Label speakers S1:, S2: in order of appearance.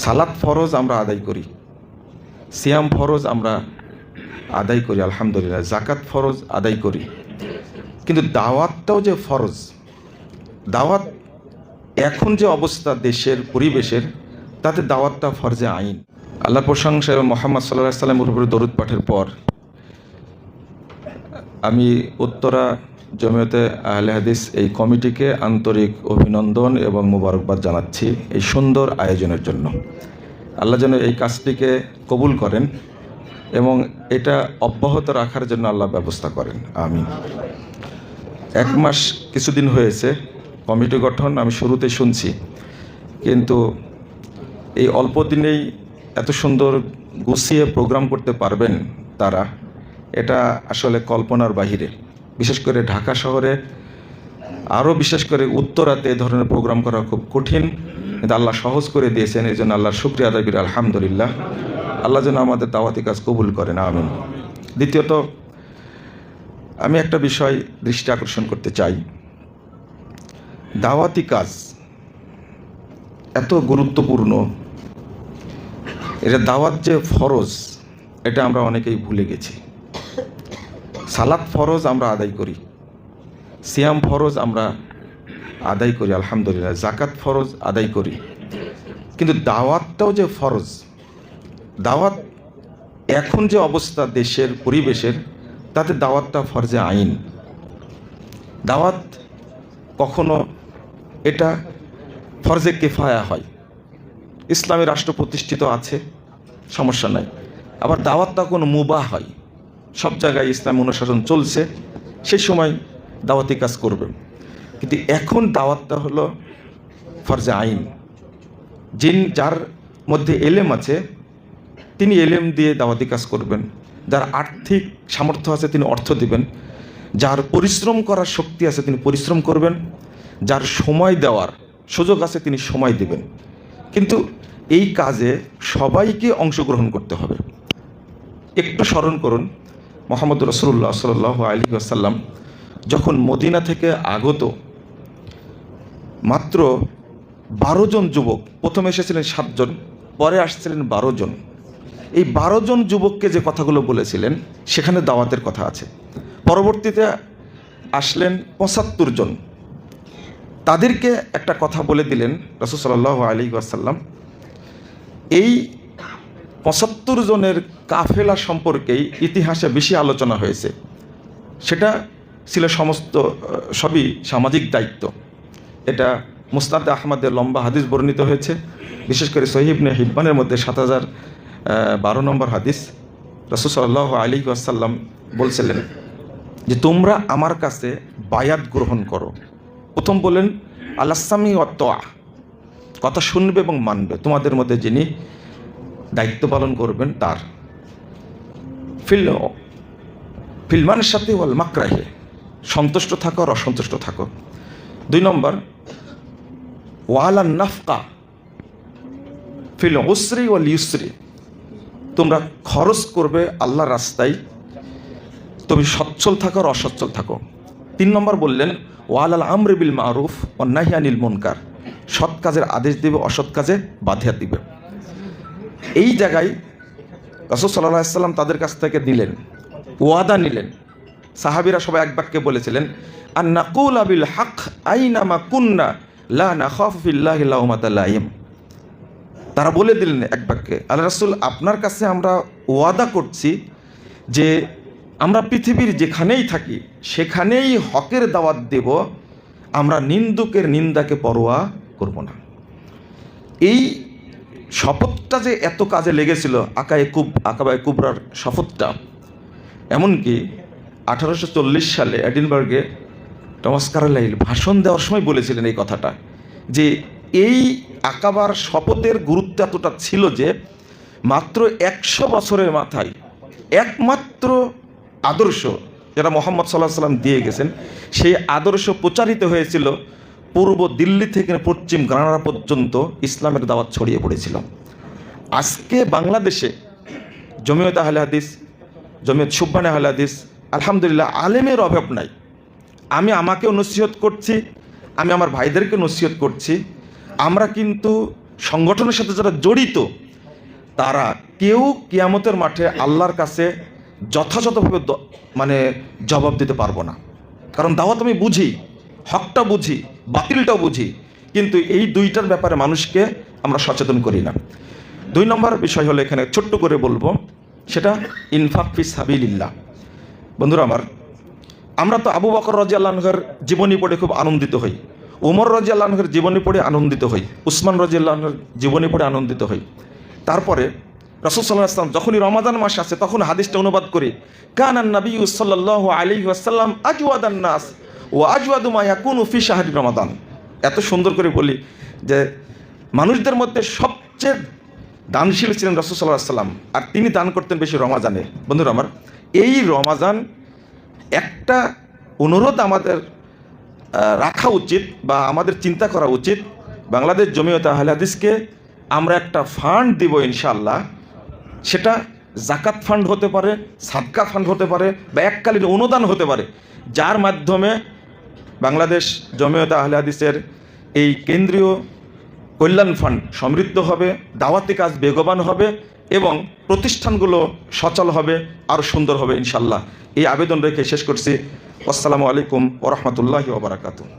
S1: সালাত ফরজ আমরা আদায় করি, সিয়াম ফরজ আমরা আদায় করি আলহামদুলিল্লাহ, জাকাত ফরজ আদায় করি, কিন্তু দাওয়াতটাও যে ফরজ, দাওয়াত এখন যে অবস্থা দেশের পরিবেশের, তাতে দাওয়াতটা ফরজে আইন। আল্লাহ প্রশংসা এবং মোহাম্মদ সাল্লাল্লাহু আলাইহি ওয়াসাল্লামের উপরে দরুদ পাঠের পর আমি উত্তরা জমিয়তে আহলে হাদিস এই কমিটিকে আন্তরিক অভিনন্দন এবং মোবারকবাদ জানাচ্ছি এই সুন্দর আয়োজনের জন্য। আল্লাহ যেন এই কাজটিকে কবুল করেন এবং এটা অব্যাহত রাখার জন্য আল্লাহ ব্যবস্থা করেন, আমিন। 1 মাস কিছুদিন হয়েছে কমিটি গঠন, আমি শুরুতে শুনছি, কিন্তু এই অল্প দিনেই এত সুন্দর গুছিয়ে প্রোগ্রাম করতে পারবেন তারা, এটা আসলে কল্পনার বাহিরে। বিশেষ করে ঢাকা শহরে, আরও বিশেষ করে উত্তরাতে এ ধরনের প্রোগ্রাম করা খুব কঠিন, কিন্তু আল্লাহ সহজ করে দিয়েছেন, এই জন্য আল্লাহর শুকরিয়া আদায় করি আলহামদুলিল্লাহ। আল্লাহ যেন আমাদের দাওয়াতি কাজ কবুল করেন, আমিন। দ্বিতীয়ত আমি একটা বিষয় দৃষ্টি আকর্ষণ করতে চাই। দাওয়াতি কাজ এত গুরুত্বপূর্ণ, এটা দাওয়াত যে ফরজ এটা আমরা অনেকেই ভুলে গেছি। সালাত ফরজ আমরা আদায় করি, সিয়াম ফরজ আমরা আদায় করি আলহামদুলিল্লাহ, জাকাত ফরজ আদায় করি, কিন্তু দাওয়াতটাও যে ফরজ, দাওয়াত এখন যে অবস্থা দেশের পরিবেশের, তাতে দাওয়াতটা ফরজে আইন। দাওয়াত কখনো এটা ফরজে কেফায়া হয়, ইসলামী রাষ্ট্র প্রতিষ্ঠিত আছে, সমস্যা নাই। আবার দাওয়াতটা কোনো মুবাহ হয়, সব জায়গায় ইসলাম অনুশাসন চলছে, সেই সময় দাওয়াতি কাজ করবে। কিন্তু এখন দাওয়াতটা হলো ফরজে আইন। যার মধ্যে এলেম আছে তিনি এলেম দিয়ে দাওয়াতি কাজ করবেন, যার আর্থিক সামর্থ্য আছে তিনি অর্থ দিবেন, যার পরিশ্রম করার শক্তি আছে তিনি পরিশ্রম করবেন, যার সময় দেওয়ার সুযোগ আছে তিনি সময় দিবেন। কিন্তু এই কাজে সবাইকে অংশগ্রহণ করতে হবে। একটু স্মরণ করুন, মুহাম্মদ রাসূলুল্লাহ সাল্লাল্লাহু আলাইহি ওয়াসাল্লাম যখন মদিনা থেকে আগত, মাত্র 12 জন যুবক, প্রথমে এসেছিলেন 7 জন, পরে আসছিলেন 12 জন। এই 12 জন যুবককে যে কথাগুলো বলেছিলেন সেখানে দাওয়াতের কথা আছে। পরবর্তীতে আসলেন 75 জন, তাদেরকে একটা কথা বলে দিলেন রাসূল সাল্লাল্লাহু আলাইহি ওয়াসাল্লাম। এই 75 জনের কাফেলা সম্পর্কেই ইতিহাসে বেশি আলোচনা হয়েছে, সেটা ছিল সবই সামাজিক দায়িত্ব। এটা মুসনাদ আহমদের লম্বা হাদিস বর্ণিত হয়েছে, বিশেষ করে সহিহ ইবনে হিব্বানের মধ্যে 7012 নম্বর হাদিস। রাসূল সাল্লাল্লাহু আলাইহি ওয়াসাল্লাম বলছিলেন যে তোমরা আমার কাছে বায়াত গ্রহণ করো। প্রথম বলেন আলাসামি ওয়া তাআ, কথা শুনবে এবং মানবে, তোমাদের মধ্যে যিনি দায়িত্ব পালন করবেন তার। ফিলমানের সাথে ওয়াল মাকরাহে, সন্তুষ্ট থাকো আর অসন্তুষ্ট থাকো। 2 নম্বর ওয়ালা নাফকা ফিল উসরি ওয়াল ইউসরি, তোমরা খরচ করবে আল্লাহর রাস্তায়, তুমি সচ্ছল থাকো আর অসচ্ছল থাকো। 3 নম্বর বললেন ওয়ালাল আমরি বিল মারুফ ওয়ান নাহি আনিল মুনকার, সৎ কাজের আদেশ দিবে, অসৎ কাজে বাধা দিবে। এই জায়গায় রাসূল সাল্লাল্লাহু আলাইহি ওয়াসাল্লাম তাদের কাছ থেকে দিলেন, ওয়াদা নিলেন। সাহাবীরা সবাই এক বাক্যে বলেছিলেন আন নাকুলা বিল হক আইনামা কুন্না লা নাখাফু ফিল্লাহি লাউমাতা লাইম। তারা বলে দিলেন এক বাক্যে, আল্লাহ রাসূল আপনার কাছে আমরা ওয়াদা করছি যে আমরা পৃথিবীর যেখানেই থাকি সেখানেই হকের দাওয়াত দেব, আমরা নিন্দুকের নিন্দাকে পরোয়া করব না। এই শপথটা যে এত কাজে লেগেছিল, আকাবায়ে কুবরার শপথটা, এমনকি 1840 সালে এডিনবার্গে টমাস কার্লাইল ভাষণ দেওয়ার সময় বলেছিলেন এই কথাটা, যে এই আকাবার শপথের গুরুত্ব এতটা ছিল যে মাত্র 100 বছরের মাথায় একমাত্র আদর্শ যেটা মুহাম্মদ সাল্লাল্লাহু আলাইহি ওয়াসাল্লাম দিয়ে গেছেন, সেই আদর্শ প্রচারিত হয়েছিল পূর্ব দিল্লি থেকে পশ্চিম গ্রানাডা পর্যন্ত, ইসলামের দাওয়াত ছড়িয়ে পড়েছিল। আজকে বাংলাদেশে জমিয়ত আহলে হাদিস, জমিয়ত সুবহান আহলে হাদিস, আলহামদুলিল্লাহ আলেমের অভাব নাই। আমি আমাকেও নসিহত করছি, আমি আমার ভাইদেরকে নসিহত করছি, আমরা কিন্তু সংগঠনের সাথে যারা জড়িত, তারা কেউ কিয়ামতের মাঠে আল্লাহর কাছে যথাযথভাবে মানে জবাব দিতে পারবো না। কারণ দাওয়াত আমি বুঝি, হকটা বুঝি, বাতিলটাও বুঝি, কিন্তু এই দুইটার ব্যাপারে মানুষকে আমরা সচেতন করি না। 2 নম্বর বিষয় হলো, এখানে ছোট্ট করে বলবো, সেটা ইনফাক ফি সাবিলিল্লাহ। বন্ধুরা আমার, আমরা তো আবু বকর রাদিয়াল্লাহু আনহুর জীবনী পড়ে খুব আনন্দিত হই, ওমর রাদিয়াল্লাহু আনহুর জীবনী পড়ে আনন্দিত হই, উসমান রাদিয়াল্লাহু আনহুর জীবনী পড়ে আনন্দিত হই। তারপরে রাসূল সাল্লাল্লাহু আলাইহি ওয়াসাল্লাম যখনই রমাদান মাস আসে তখন হাদিসটা অনুবাদ করি, কানান নবিয়্যু সাল্লাল্লাহু আলাইহি ওয়াসাল্লাম আজওয়াদান নাস ওয়া আজওয়াদু মা ইয়াকুনু ফি শাহরি রমাদান। এত সুন্দর করে বলি যে মানুষদের মধ্যে সবচেয়ে দানশীল ছিলেন রাসূল সাল্লাল্লাহু আলাইহি ওয়াসাল্লাম, আর তিনি দান করতেন বেশি রমাজানে। বন্ধুরা আমার, এই রমাজান একটা অনুরোধ আমাদের রাখা উচিত বা আমাদের চিন্তা করা উচিত, বাংলাদেশ জমিয়তে আহলে হাদিসকে আমরা একটা ফান্ড দিব ইনশাআল্লাহ। সেটা জাকাত ফান্ড হতে পারে, সাদকা ফান্ড হতে পারে, বা এককালীন অনুদান হতে পারে, যার মাধ্যমে বাংলাদেশ জমিয়তে আহলে হাদিসের এই কেন্দ্রীয় কল্যাণ ফান্ড সমৃদ্ধ হবে, দাওয়াতি কাজ বেগবান হবে এবং প্রতিষ্ঠানগুলো সচল হবে, আরও সুন্দর হবে ইনশাআল্লাহ। এই আবেদন রেখে শেষ করছি। আসসালামু আলাইকুম ওয়া রাহমাতুল্লাহি ওয়া বারাকাতুহু।